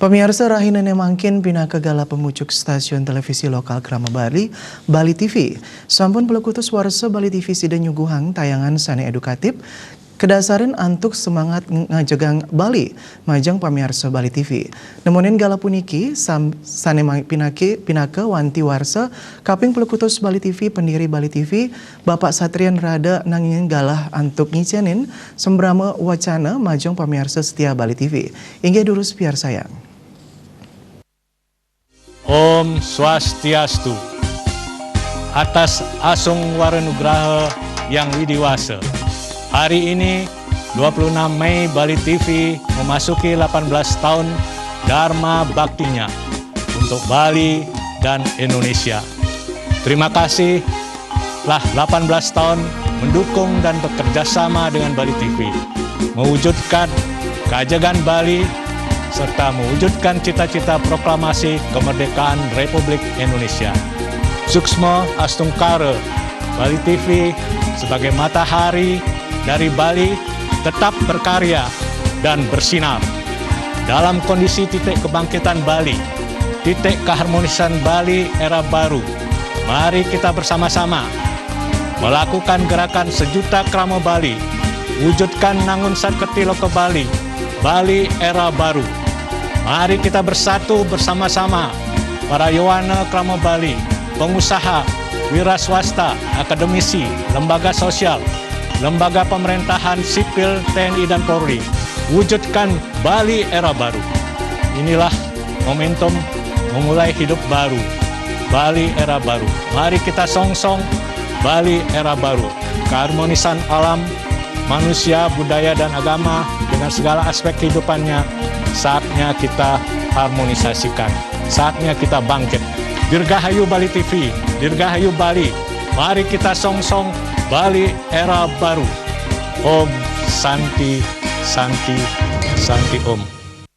Pemirsa Rahina Nemangkin pindah ke gala pemucuk stasiun televisi lokal Krama Bali, Bali TV. Sampun pelekutus warsa Bali TV sida nyuguhang tayangan sane edukatif, kedasaran antuk semangat ngajegang Bali, majang pemirsa Bali TV. Nemunin gala puniki, sane pinake wanti warsa, kaping pelekutus Bali TV, pendiri Bali TV, Bapak Satrian Rada nangingin galah antuk ngicenin, sembrama wacana majang pemirsa setia Bali TV. Inggih durus biar sayang. Om Swastiastu. Atas Asung Waranugraha yang widiwasa. Hari ini 26 Mei Bali TV memasuki 18 tahun Dharma Baktinya untuk Bali dan Indonesia. Terima kasih telah 18 tahun mendukung dan bekerja sama dengan Bali TV, mewujudkan keajagan Bali serta mewujudkan cita-cita proklamasi kemerdekaan Republik Indonesia. Suksma Astungkara, Bali TV sebagai matahari dari Bali tetap berkarya dan bersinar. Dalam kondisi titik kebangkitan Bali, titik keharmonisan Bali era baru, mari kita bersama-sama melakukan gerakan sejuta krama Bali, wujudkan nangun saketilo ke Bali, Bali era baru. Mari kita bersatu bersama-sama, para Yowana Krama Bali, pengusaha, wira swasta, akademisi, lembaga sosial, lembaga pemerintahan sipil TNI dan Polri, wujudkan Bali era baru. Inilah momentum memulai hidup baru, Bali era baru. Mari kita song-song Bali era baru, keharmonisan alam, manusia, budaya, dan agama dengan segala aspek kehidupannya. Saatnya kita harmonisasikan, saatnya kita bangkit. Dirgahayu Bali TV, Dirgahayu Bali, mari kita song-song Bali era baru. Om Santi, Santi, Santi Om.